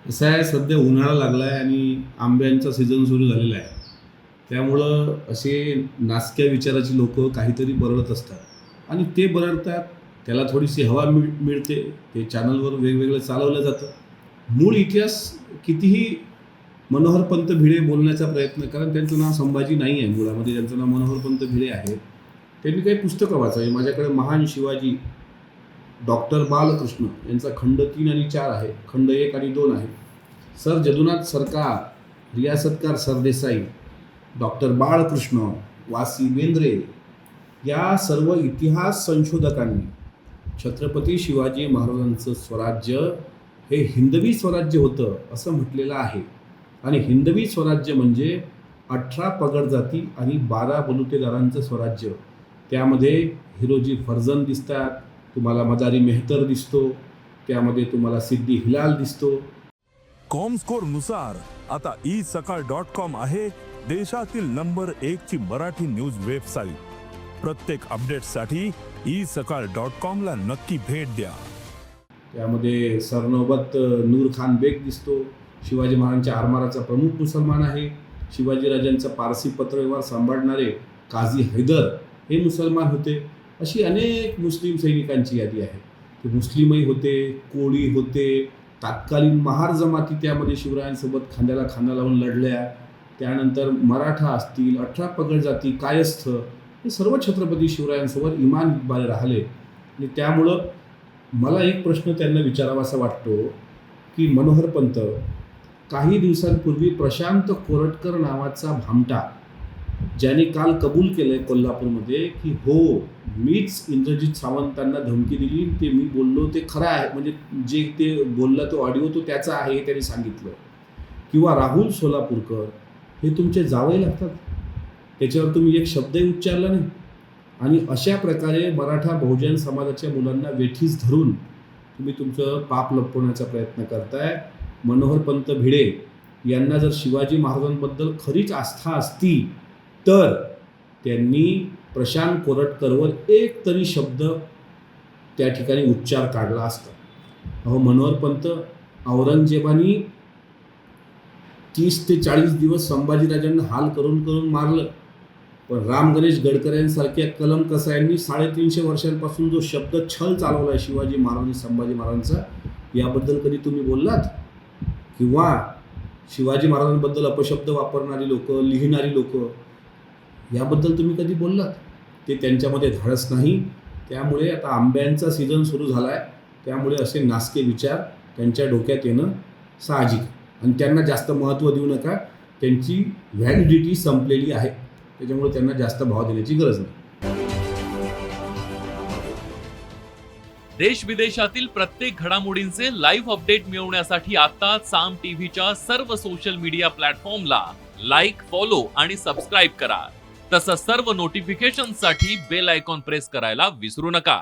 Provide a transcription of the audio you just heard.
कसं आहे, सध्या उन्हाळा लागला आहे आणि आंब्यांचा सीझन सुरू झालेला आहे. त्यामुळं असे नासक्या विचाराची लोकं काहीतरी बरळत असतात आणि ते बरळतात. त्याला थोडीशी हवा मिळते. ते चॅनलवर वेगवेगळं चालवलं जातं. मूळ इतिहास कितीही मनोहरपंत भिडे बोलण्याचा प्रयत्न, कारण त्यांचं नाव संभाजी नाही आहे, मुळामध्ये त्यांचं नाव मनोहरपंत भिडे आहे. त्यांनी काही पुस्तकं वाचावी. माझ्याकडे महान शिवाजी डॉक्टर बालकृष्ण यांचा खंड 3 आणि 4 आहे. खंड 1 आणि 2 आहे. सर जदुनाथ सरकार, रियासतकार सरदेसाई, डॉक्टर बाळकृष्ण, वासी बेंद्रे या सर्व इतिहास संशोधकांनी छत्रपती शिवाजी महाराजांचं स्वराज्य हे हिंदवी स्वराज्य होतं असं म्हटलेलं आहे. आणि हिंदवी स्वराज्य म्हणजे 18 पगड जाती आणि 12 बलुतेदारांचं स्वराज्य. त्यामध्ये हिरोजी फर्जंद दिसतात, तुम्हाला मदारी मेहतर दिसतो, त्यामध्ये तुम्हाला सिद्दी हिलाल दिसतो. कॉमस्कोर नुसार आता isakal.com आहे देशातील नंबर 1 ची मराठी न्यूज वेबसाईट. प्रत्येक अपडेटसाठी isakal.com ला नक्की भेट द्या. त्यामध्ये सरनौबत नूर खान बेग दिसतो. शिवाजी महाराजांच्या आरमाराचा प्रमुख मुसलमान आहे. शिवाजीराजांचा पारसी पत्रव्यवहार सांभाळणारे काझी हैदर हे मुसलमान होते. अशी अनेक मुस्लिम सैनिकांची यादी आहे. ते मुस्लिमही होते, कोळी होते, तात्कालीन महार जमाती त्यामध्ये शिवरायांसोबत खांद्याला खांदा लावून लढल्या. त्यानंतर मराठा असतील, 18 पगड जाती, कायस्थ हे सर्व छत्रपती शिवरायांसोबत इमान इक्बाल राहिले. आणि त्यामुळं मला एक प्रश्न त्यांना विचारावासा वाटतो की मनोहरपंत, काही दिवसांपूर्वी प्रशांत कोरटकर नावाचा भामटा, ज्याने काल कबूल केलंय कोल्हापूरमध्ये की हो मीच इंद्रजित सावंतांना धमकी दिली, ते मी बोललो ते खरं आहे, म्हणजे जे ते बोलला तो ऑडिओ तो त्याचा आहे हे त्यांनी सांगितलं. किंवा राहुल सोलापूरकर हे तुमचे जावई लागतात, त्याच्यावर तुम्ही एक शब्दही उच्चारला नाही. आणि अशा प्रकारे मराठा बहुजन समाजाच्या मुलांना वेठीस धरून तुम्ही तुमचं पाप लपवण्याचा प्रयत्न करताय. मनोहरपंत भिडे यांना जर शिवाजी महाराजांबद्दल खरीच आस्था असती तर त्यांनी प्रशांत कोरटकरवर एक तरी शब्द त्या ठिकाणी उच्चार काढला असता. अहो मनोहरपंत, औरंगजेबानी 30 ते 40 दिवस संभाजीराजांना हाल करून करून मारलं, पण राम गणेश गडकऱ्यांसारख्या कलम कसायांनी 350 वर्षांपासून जो शब्द छल चालवला आहे शिवाजी महाराजांनी संभाजी महाराजांचा, याबद्दल कधी तुम्ही बोललात? किंवा शिवाजी महाराजांबद्दल अपशब्द वापरणारी लोक, लिहिणारी लोक, याबद्दल तुम्ही कधी बोललात? ते त्यांच्यामध्ये धाडस नाही. त्यामुळे आता आंब्यांचा सीझन सुरू झाला आहे, त्यामुळे असे नासके विचार त्यांच्या डोक्यात येणं साहजिक. आणि त्यांना जास्त महत्त्व देऊ नका. त्यांची व्हॅलिडिटी संपलेली आहे, त्याच्यामुळे त्यांना जास्त भाव देण्याची गरज नाही. देश विदेशातील प्रत्येक घडामोडींचे लाईव्ह अपडेट मिळवण्यासाठी आता साम टीव्हीच्या सर्व सोशल मीडिया प्लॅटफॉर्मला लाईक, फॉलो आणि सबस्क्राईब करा. तसंच सर्व नोटिफिकेशनसाठी बेल आयकॉन प्रेस करायला विसरू नका.